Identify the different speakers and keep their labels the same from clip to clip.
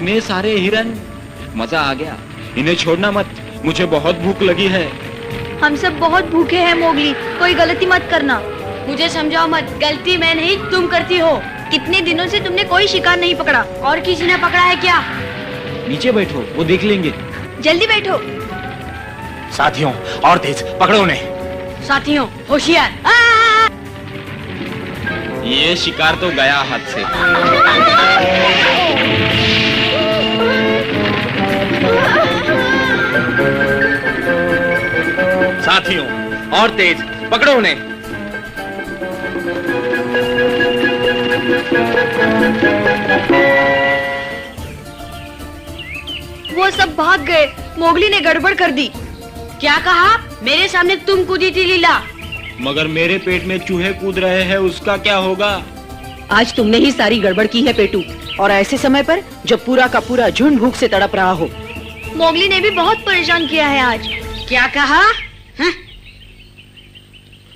Speaker 1: इतने सारे हिरन, मजा आ गया। इन्हें छोड़ना मत, मुझे बहुत भूख लगी है।
Speaker 2: हम सब बहुत भूखे हैं मोगली, कोई गलती मत करना।
Speaker 3: मुझे समझाओ मत, गलती मैं नहीं तुम करती हो।
Speaker 2: कितने दिनों से तुमने कोई शिकार नहीं पकड़ा।
Speaker 3: और किसी ने पकड़ा है क्या?
Speaker 1: नीचे बैठो, वो देख लेंगे।
Speaker 2: जल्दी बैठो।
Speaker 4: साथियों, और तेज पकड़ो उन्हें।
Speaker 3: साथियों होशियार।
Speaker 1: ये शिकार तो गया हाथ से।
Speaker 4: साथियों, और तेज पकड़ो उन्हें।
Speaker 2: वो सब भाग गए, मोगली ने गड़बड़ कर दी।
Speaker 3: क्या कहा? मेरे सामने तुम कूदी थी लीला।
Speaker 1: मगर मेरे पेट में चूहे कूद रहे हैं, उसका क्या होगा?
Speaker 5: आज तुमने ही सारी गड़बड़ की है पेटू, और ऐसे समय पर जब पूरा का पूरा झुंड भूख से तड़प रहा हो।
Speaker 2: मोगली ने भी बहुत परेशान किया है आज।
Speaker 3: क्या कहा?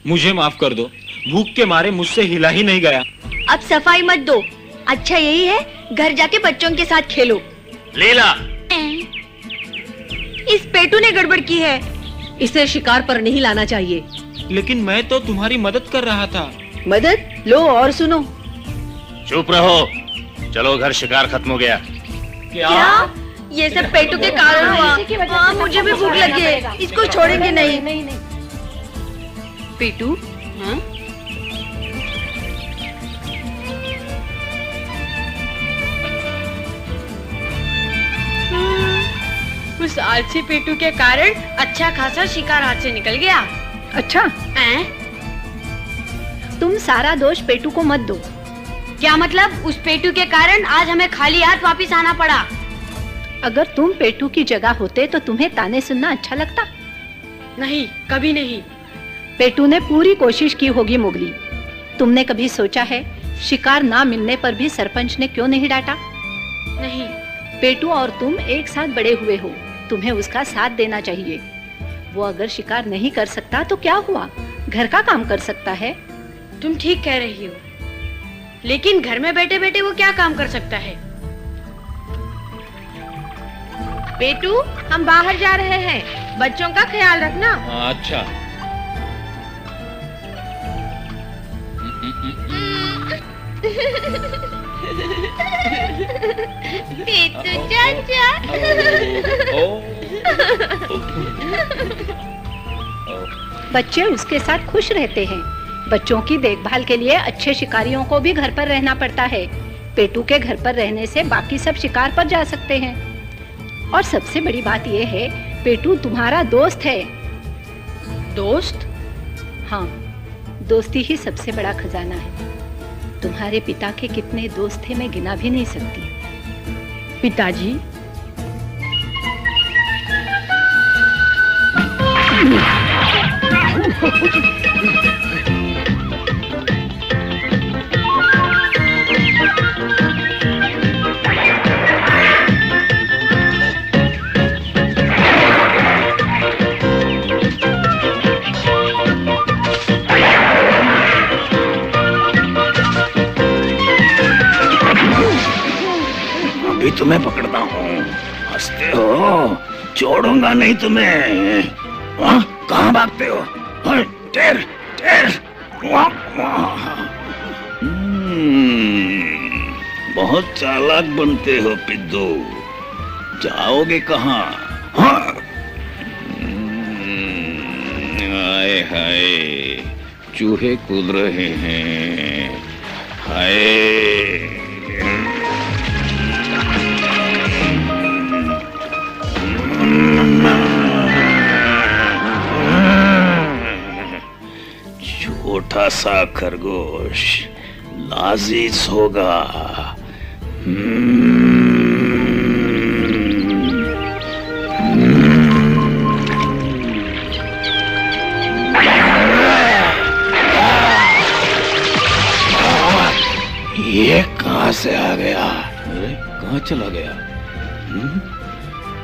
Speaker 1: मुझे माफ कर दो, भूख के मारे मुझसे हिला ही नहीं गया।
Speaker 2: अब सफाई मत दो, अच्छा यही है घर जाके बच्चों के साथ खेलो।
Speaker 4: लीला,
Speaker 2: इस पेटू ने गड़बड़ की है।
Speaker 5: इसे शिकार पर नहीं लाना चाहिए।
Speaker 1: लेकिन मैं तो तुम्हारी मदद कर रहा था।
Speaker 5: मदद लो और सुनो।
Speaker 4: चुप रहो, चलो घर, शिकार खत्म हो गया।
Speaker 2: क्या? ये सब पेटू के कारण हुआ। हाँ, मुझे भी भूख लगी है, इसको छोड़ेंगे नहीं।
Speaker 5: पेटू,
Speaker 3: उस आलसी पेटू के कारण अच्छा खासा शिकार हाथ से निकल गया।
Speaker 5: अच्छा, तुम सारा दोष पेटू को मत दो।
Speaker 3: क्या मतलब? उस पेटू के कारण आज हमें खाली हाथ वापस आना पड़ा।
Speaker 5: अगर तुम पेटू की जगह होते तो तुम्हें ताने सुनना अच्छा लगता?
Speaker 3: नहीं, कभी नहीं।
Speaker 5: पेटू ने पूरी कोशिश की होगी मोगली। तुमने कभी सोचा है शिकार ना मिलने पर भी सरपंच ने क्यों नहीं डांटा?
Speaker 3: नहीं।
Speaker 5: पेटू और तुम एक साथ बड़े हुए हो, तुम्हें उसका साथ देना चाहिए। वो अगर शिकार नहीं कर सकता तो क्या हुआ, घर का काम कर सकता है।
Speaker 3: तुम ठीक कह रही हो, लेकिन घर में बैठे बैठे वो क्या काम कर सकता है?
Speaker 2: पेटू, हम बाहर जा रहे हैं, बच्चों का ख्याल रखना।
Speaker 1: अच्छा।
Speaker 2: पेटू चाचा।
Speaker 5: बच्चे उसके साथ खुश रहते हैं। बच्चों की देखभाल के लिए अच्छे शिकारियों को भी घर पर रहना पड़ता है। पेटू के घर पर रहने से बाकी सब शिकार पर जा सकते हैं। और सबसे बड़ी बात यह है, पेटू तुम्हारा दोस्त है।
Speaker 3: दोस्त?
Speaker 5: हाँ, दोस्ती ही सबसे बड़ा खजाना है। तुम्हारे पिता के कितने दोस्त थे मैं गिना भी नहीं सकती।
Speaker 3: पिताजी?
Speaker 4: अभी तुम्हें पकड़ता हूँ। हंसते हो, छोड़ूंगा नहीं तुम्हें। कहाँ भागते हो? टेर, टेर। बहुत चालाक बनते हो पिद्दू, जाओगे कहाँ? हाय हाय, चूहे कूद रहे हैं। हाय, छोटा सा खरगोश लाजीज होगा। ये कहाँ से आ गया? अरे कहाँ चला गया?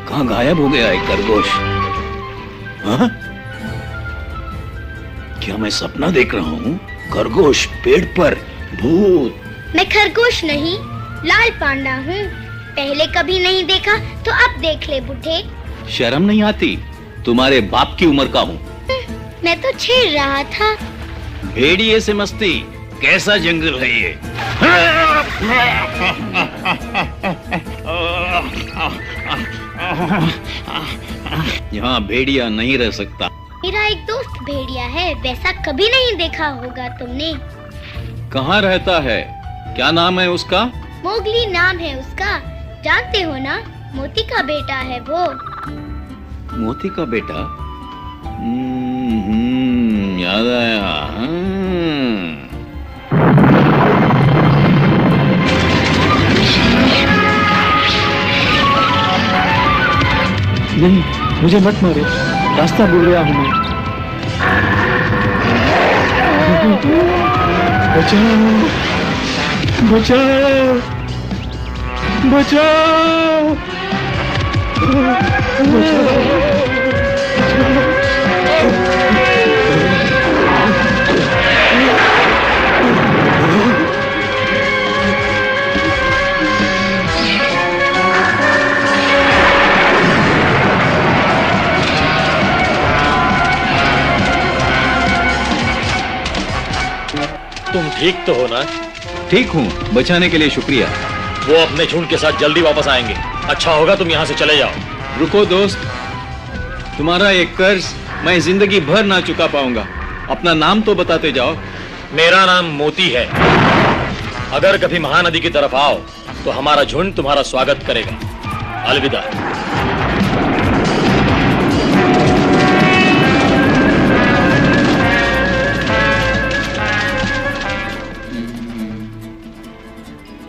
Speaker 4: कहाँ गायब हो गया एक खरगोश? हाँ? क्या मैं सपना देख रहा हूँ? खरगोश पेड़ पर, भूत।
Speaker 6: मैं खरगोश नहीं, लाल पांडा हूँ। पहले कभी नहीं देखा तो अब देख ले बुढ़े।
Speaker 4: शर्म नहीं आती? तुम्हारे बाप की उम्र का हूँ।
Speaker 6: मैं तो छेड़ रहा था।
Speaker 4: भेड़िए से मस्ती, कैसा जंगल है ये? यहाँ भेड़िया नहीं रह सकता।
Speaker 6: मेरा एक दोस्त भेड़िया है, वैसा कभी नहीं देखा होगा तुमने।
Speaker 4: कहाँ रहता है? क्या नाम है उसका?
Speaker 6: मोगली नाम है उसका, जानते हो ना? मोती का बेटा है वो।
Speaker 4: मोती का बेटा? याद आया।
Speaker 1: नहीं, मुझे मत मारो, रास्ता भूल गया हूँ मैं। बचाओ, बचाओ, बचाओ, बचाओ।
Speaker 7: तुम ठीक तो हो ना?
Speaker 4: ठीक हूँ, बचाने के लिए शुक्रिया।
Speaker 7: वो अपने झुंड के साथ जल्दी वापस आएंगे। अच्छा होगा तुम यहाँ से चले जाओ।
Speaker 4: रुको दोस्त, तुम्हारा एक कर्ज मैं जिंदगी भर ना चुका पाऊंगा। अपना नाम तो बताते जाओ।
Speaker 7: मेरा नाम मोती है। अगर कभी महानदी की तरफ आओ तो हमारा झुंड तुम्हारा स्वागत करेगा। अलविदा।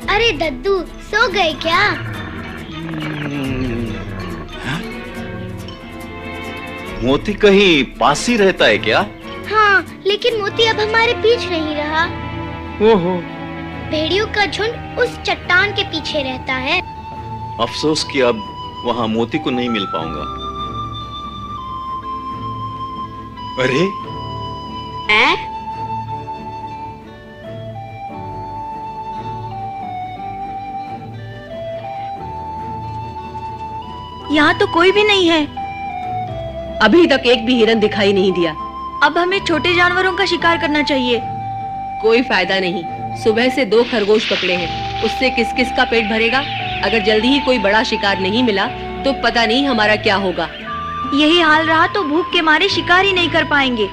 Speaker 6: अरे दद्दू, सो गए क्या?
Speaker 4: मोती कहीं पास ही रहता है क्या?
Speaker 6: हाँ, लेकिन मोती अब हमारे बीच नहीं रहा।
Speaker 4: ओहो,
Speaker 6: भेड़ियों का झुंड उस चट्टान के पीछे रहता है।
Speaker 4: अफसोस कि अब वहाँ मोती को नहीं मिल पाऊंगा। अरे
Speaker 2: यहाँ तो कोई भी नहीं है।
Speaker 3: अभी तक एक भी हिरन दिखाई नहीं दिया।
Speaker 2: अब हमें छोटे जानवरों का शिकार करना चाहिए।
Speaker 3: कोई फायदा नहीं, सुबह से 2 खरगोश पकड़े हैं, उससे किस किस का पेट भरेगा? अगर जल्दी ही कोई बड़ा शिकार नहीं मिला तो पता नहीं हमारा क्या होगा।
Speaker 2: यही हाल रहा तो भूख के मारे शिकार ही नहीं कर पाएंगे।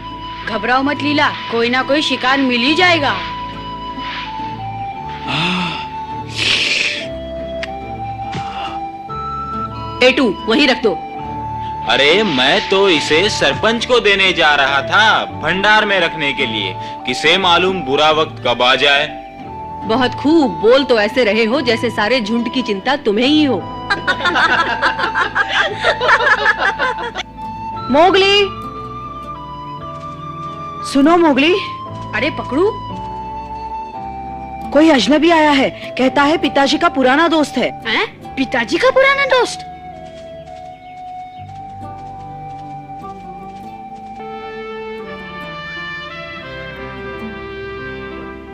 Speaker 3: घबराओ मत लीला, कोई ना कोई शिकार मिल ही जाएगा। पेटू वहीं रख दो।
Speaker 1: अरे मैं तो इसे सरपंच को देने जा रहा था, भंडार में रखने के लिए। किसे मालूम बुरा वक्त कब आ जाए।
Speaker 3: बहुत खूब, बोल तो ऐसे रहे हो जैसे सारे झुंड की चिंता तुम्हें ही हो।
Speaker 2: मोगली, सुनो मोगली।
Speaker 3: अरे पकड़ू,
Speaker 2: कोई अजनबी आया है, कहता है पिताजी का पुराना दोस्त है।
Speaker 3: हैं? पिताजी का पुराना दोस्त?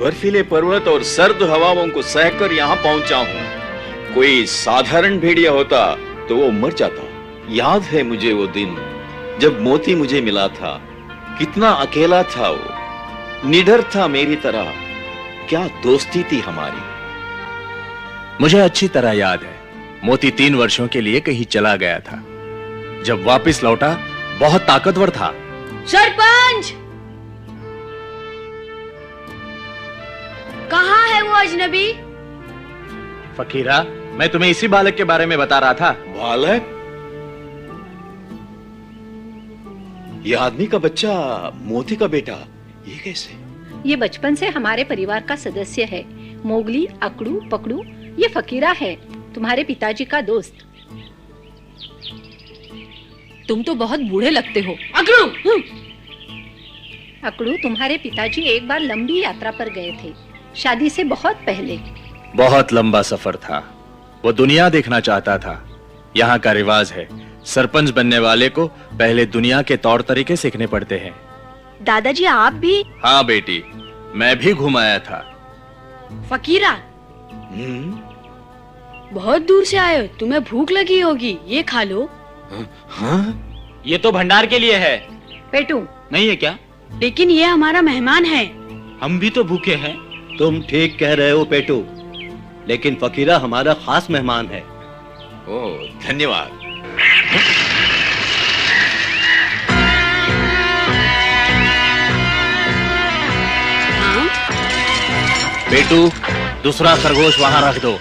Speaker 4: बर्फीले पर्वत और सर्द हवाओं को सहकर यहाँ पहुंचा हूँ। कोई साधारण भेड़िया होता तो वो मर जाता। याद है मुझे वो दिन जब मोती मुझे मिला था। कितना अकेला था वो, निडर था मेरी तरह। क्या दोस्ती थी हमारी।
Speaker 7: मुझे अच्छी तरह याद है, मोती 3 वर्षों के लिए कहीं चला गया था। जब वापस लौटा बहुत ताकतवर था।
Speaker 3: सरपंच, कहाँ है वो अजनबी?
Speaker 7: फकीरा, मैं तुम्हें इसी बालक के बारे में बता रहा था।
Speaker 4: बालक? ये आदमी का बच्चा, मोती का बेटा, ये कैसे?
Speaker 5: ये बचपन से हमारे परिवार का सदस्य है। मोगली, अकड़ू, पकड़ू, ये फकीरा है, तुम्हारे पिताजी का दोस्त।
Speaker 3: तुम तो बहुत बूढ़े लगते हो। अकड़ू,
Speaker 5: अकड़ू, तुम्हारे पिताजी एक बार लंबी यात्रा पर गए थे, शादी से बहुत पहले।
Speaker 7: बहुत लंबा सफर था। वो दुनिया देखना चाहता था। यहाँ का रिवाज है, सरपंच बनने वाले को पहले दुनिया के तौर तरीके सीखने पड़ते हैं।
Speaker 2: दादाजी आप भी?
Speaker 7: हाँ बेटी, मैं भी घुमाया था।
Speaker 3: फकीरा,
Speaker 2: बहुत दूर से आए हो, तुम्हें भूख लगी होगी, ये खा लो।
Speaker 4: हाँ?
Speaker 1: ये तो भंडार के लिए है।
Speaker 2: पेटू,
Speaker 1: नहीं है क्या?
Speaker 2: लेकिन ये हमारा मेहमान है।
Speaker 1: हम भी तो भूखे हैं।
Speaker 8: तुम ठीक कह रहे हो पेटू, लेकिन फकीरा हमारा खास मेहमान है।
Speaker 4: ओह, धन्यवाद।
Speaker 2: हाँ?
Speaker 7: पेटू, दूसरा खरगोश वहां रख दो।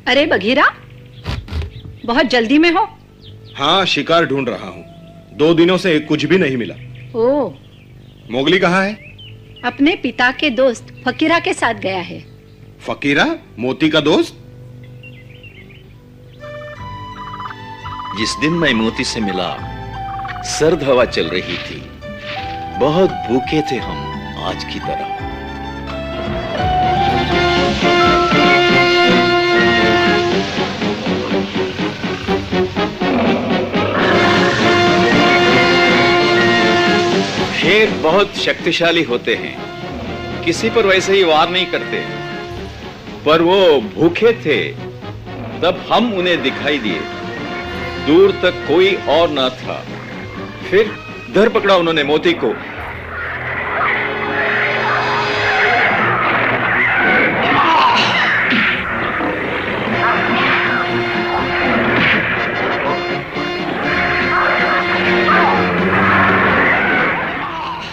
Speaker 5: अरे बघीरा, बहुत जल्दी में हो?
Speaker 9: हाँ, शिकार ढूंढ रहा हूँ। 2 दिनों से कुछ भी नहीं मिला।
Speaker 5: ओ,
Speaker 9: मोगली कहाँ है?
Speaker 5: अपने पिता के दोस्त फकीरा के साथ गया है।
Speaker 9: फकीरा, मोती का दोस्त?
Speaker 4: जिस दिन मैं मोती से मिला, सर्द हवा चल रही थी। बहुत भूखे थे हम, आज की तरह। शेर बहुत शक्तिशाली होते हैं, किसी पर वैसे ही वार नहीं करते। पर वो भूखे थे, तब हम उन्हें दिखाई दिए। दूर तक कोई और ना था। फिर धर पकड़ा उन्होंने मोती को।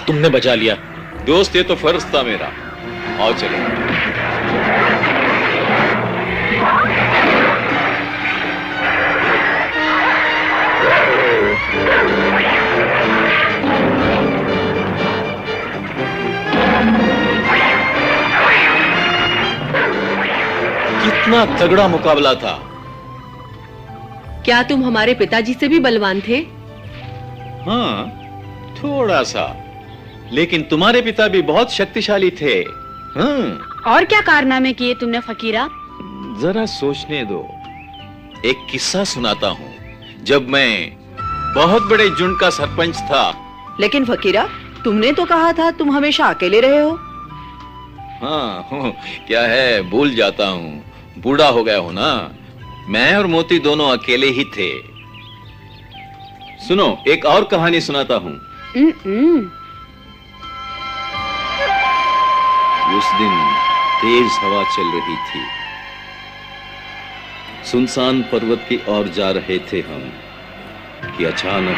Speaker 1: तुमने बचा लिया।
Speaker 4: दोस्त, ये तो फर्ज था मेरा। आओ चलो। कितना तगड़ा मुकाबला था।
Speaker 3: क्या तुम हमारे पिताजी से भी बलवान थे?
Speaker 4: हाँ, थोड़ा सा। लेकिन तुम्हारे पिता भी बहुत शक्तिशाली थे। हाँ।
Speaker 2: और क्या कारनामे किए तुमने फकीरा?
Speaker 4: जरा सोचने दो। एक किस्सा सुनाता हूँ। जब मैं बहुत बड़े झुंड का सरपंच था।
Speaker 10: लेकिन फकीरा, तुमने तो कहा था तुम हमेशा अकेले रहे हो।
Speaker 4: हाँ, क्या है, भूल जाता हूँ। बूढ़ा हो गया हूँ ना। मैं और मोती दोनों अकेले ही थे। सुनो, एक और कहानी सुनाता हूँ। उस दिन तेज हवा चल रही थी। सुनसान पर्वत की ओर जा रहे थे हम कि अचानक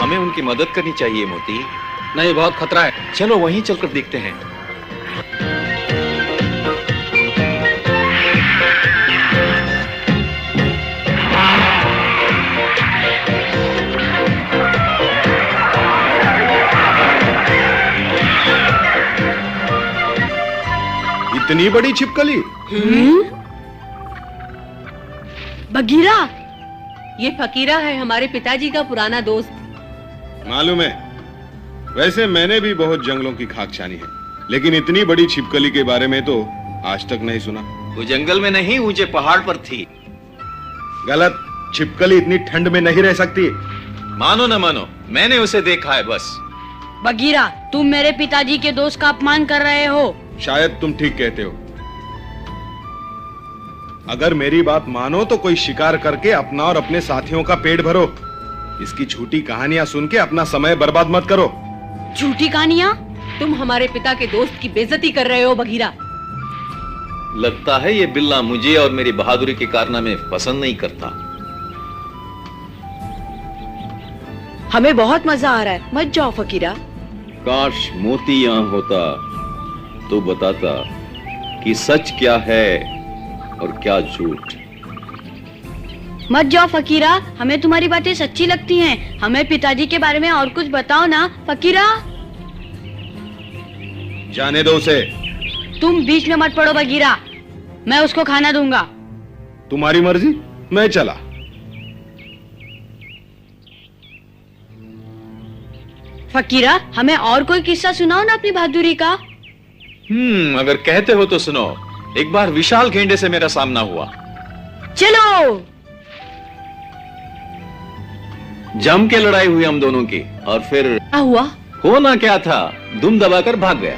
Speaker 4: हमें उनकी मदद करनी चाहिए मोती।
Speaker 1: नहीं, बहुत खतरा है।
Speaker 4: चलो वहीं चलकर देखते हैं।
Speaker 9: इतनी बड़ी छिपकली?
Speaker 2: बघीरा,
Speaker 3: ये फकीरा है, हमारे पिताजी का पुराना दोस्त।
Speaker 9: मालूम है, वैसे मैंने भी बहुत जंगलों की खाक छानी है, लेकिन इतनी बड़ी छिपकली के बारे में तो आज तक नहीं सुना।
Speaker 4: वो जंगल में नहीं, ऊंचे पहाड़ पर थी।
Speaker 9: गलत। छिपकली इतनी ठंड में नहीं रह सकती।
Speaker 4: मानो न मानो, मैंने उसे देखा है बस।
Speaker 2: बघीरा, तुम मेरे पिताजी के दोस्त का अपमान कर रहे हो।
Speaker 9: शायद तुम ठीक कहते हो। अगर मेरी बात मानो तो कोई शिकार करके अपना और अपने साथियों का पेट भरो। इसकी झूठी कहानियां सुन के अपना समय बर्बाद मत करो।
Speaker 2: झूठी कहानियां?
Speaker 3: तुम हमारे पिता के दोस्त की बेइज्जती कर रहे हो बघीरा।
Speaker 4: लगता है ये बिल्ला मुझे और मेरी बहादुरी के कारनामे पसंद नहीं करता।
Speaker 10: हमें बहुत मजा आ रहा है, मत जाओ फकीरा।
Speaker 4: काश मोती यहाँ होता तो बताता कि सच क्या है और क्या झूठ।
Speaker 2: मत जाओ फकीरा, हमें तुम्हारी बातें सच्ची लगती हैं। हमें पिताजी के बारे में और कुछ बताओ ना फकीरा।
Speaker 9: जाने दो उसे।
Speaker 2: तुम बीच में मत पड़ो बगीरा, मैं उसको खाना दूंगा।
Speaker 9: तुम्हारी मर्जी, मैं चला।
Speaker 2: फकीरा, हमें और कोई किस्सा सुनाओ ना अपनी बहादुरी का।
Speaker 4: अगर कहते हो तो सुनो। एक बार विशाल गेंडे से मेरा सामना हुआ।
Speaker 2: चलो।
Speaker 4: जम के लड़ाई हुई हम दोनों की, और फिर
Speaker 2: क्या हुआ?
Speaker 4: होना क्या था, दुम दबाकर भाग गया।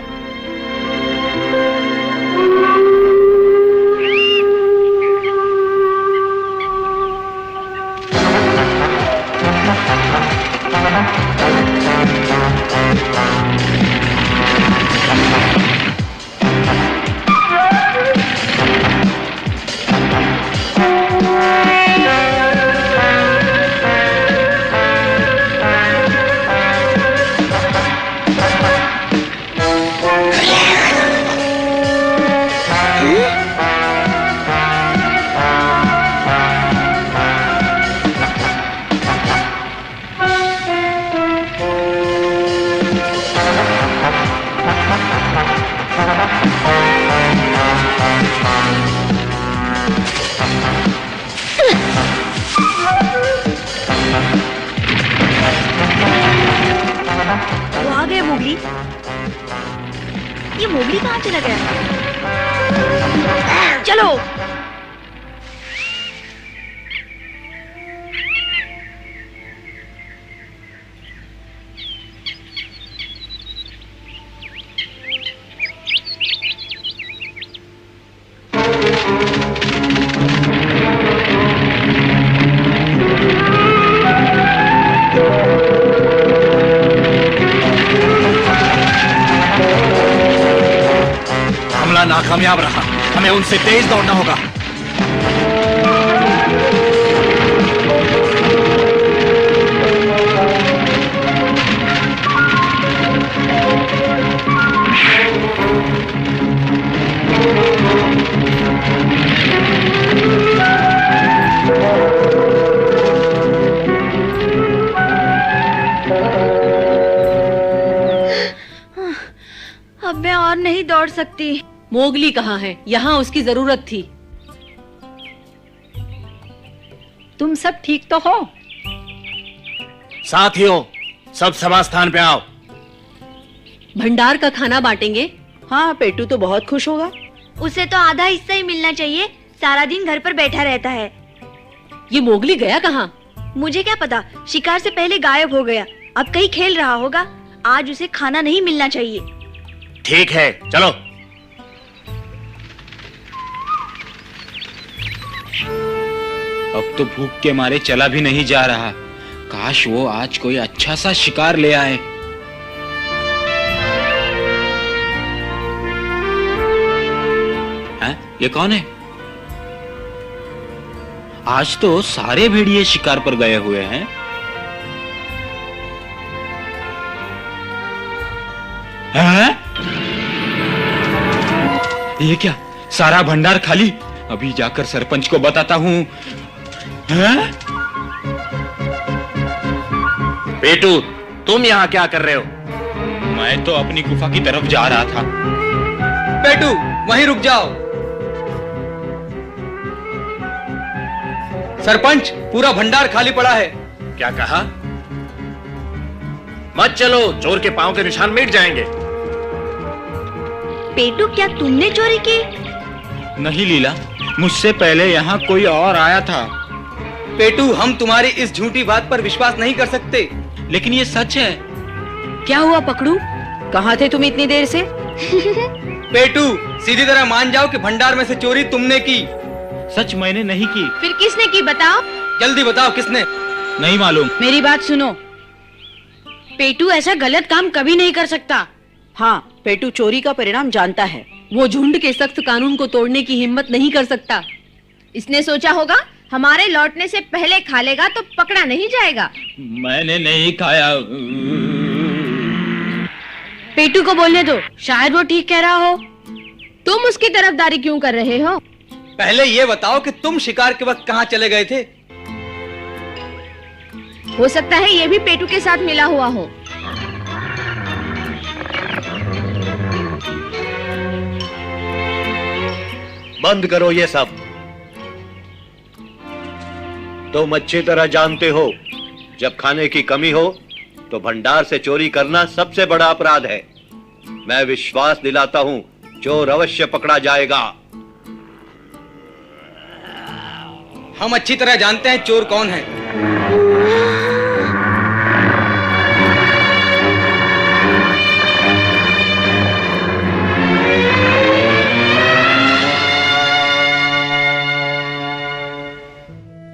Speaker 2: ये मोगली कहाँ चला गया? चलो।
Speaker 7: नाकामयाब रहा, हमें उनसे तेज दौड़ना होगा।
Speaker 2: अब मैं और नहीं दौड़ सकती।
Speaker 3: मोगली कहाँ है? यहाँ उसकी जरूरत थी।
Speaker 5: तुम सब ठीक तो हो?
Speaker 7: साथियों, सब सभा स्थान पे आओ।
Speaker 3: भंडार का खाना बांटेंगे।
Speaker 10: हाँ, पेटू तो बहुत खुश होगा।
Speaker 2: उसे तो आधा हिस्सा ही मिलना चाहिए, सारा दिन घर पर बैठा रहता है।
Speaker 3: ये मोगली गया कहाँ?
Speaker 2: मुझे क्या पता, शिकार से पहले गायब हो गया। अब कहीं खेल रहा होगा। आज उसे खाना नहीं मिलना चाहिए।
Speaker 7: ठीक है, चलो।
Speaker 1: अब तो भूख के मारे चला भी नहीं जा रहा। काश वो आज कोई अच्छा सा शिकार ले आए। हैं? ये कौन है? आज तो सारे भेड़िए शिकार पर गए हुए हैं। हैं? ये क्या, सारा भंडार खाली? अभी जाकर सरपंच को बताता हूँ। हैं?
Speaker 7: पेटू, तुम यहाँ क्या कर रहे हो?
Speaker 1: मैं तो अपनी गुफा की तरफ जा रहा था।
Speaker 11: पेटू, वहीं रुक जाओ। सरपंच, पूरा भंडार खाली पड़ा है।
Speaker 7: क्या कहा? मत चलो, चोर के पांव के निशान मिट जाएंगे।
Speaker 2: पेटू, क्या तुमने चोरी की?
Speaker 1: नहीं लीला, मुझसे पहले यहाँ कोई और आया था।
Speaker 11: पेटू, हम तुम्हारी इस झूठी बात पर विश्वास नहीं कर सकते।
Speaker 1: लेकिन ये सच है।
Speaker 10: क्या हुआ पकड़ू? कहाँ थे तुम इतनी देर से?
Speaker 11: पेटू, सीधी तरह मान जाओ कि भंडार में से चोरी तुमने की।
Speaker 1: सच मैंने नहीं की।
Speaker 2: फिर किसने की, बताओ।
Speaker 11: जल्दी बताओ, किसने?
Speaker 1: नहीं मालूम।
Speaker 2: मेरी बात सुनो, पेटू ऐसा गलत काम कभी नहीं कर सकता।
Speaker 10: हाँ, पेटू चोरी का परिणाम जानता है।
Speaker 3: वो झुंड के सख्त कानून को तोड़ने की हिम्मत नहीं कर सकता।
Speaker 2: इसने सोचा होगा हमारे लौटने से पहले खा लेगा तो पकड़ा नहीं जाएगा।
Speaker 1: मैंने नहीं खाया।
Speaker 2: पेटू को बोलने दो, शायद वो ठीक कह रहा हो।
Speaker 12: तुम उसकी तरफदारी क्यों कर रहे हो?
Speaker 11: पहले ये बताओ कि तुम शिकार के वक्त कहाँ चले गए थे?
Speaker 12: हो सकता है ये भी पेटू के साथ मिला हुआ हो।
Speaker 8: बंद करो ये सब। तुम अच्छी तरह जानते हो, जब खाने की कमी हो तो भंडार से चोरी करना सबसे बड़ा अपराध है। मैं विश्वास दिलाता हूं, चोर अवश्य पकड़ा जाएगा।
Speaker 11: हम अच्छी तरह जानते हैं चोर कौन है।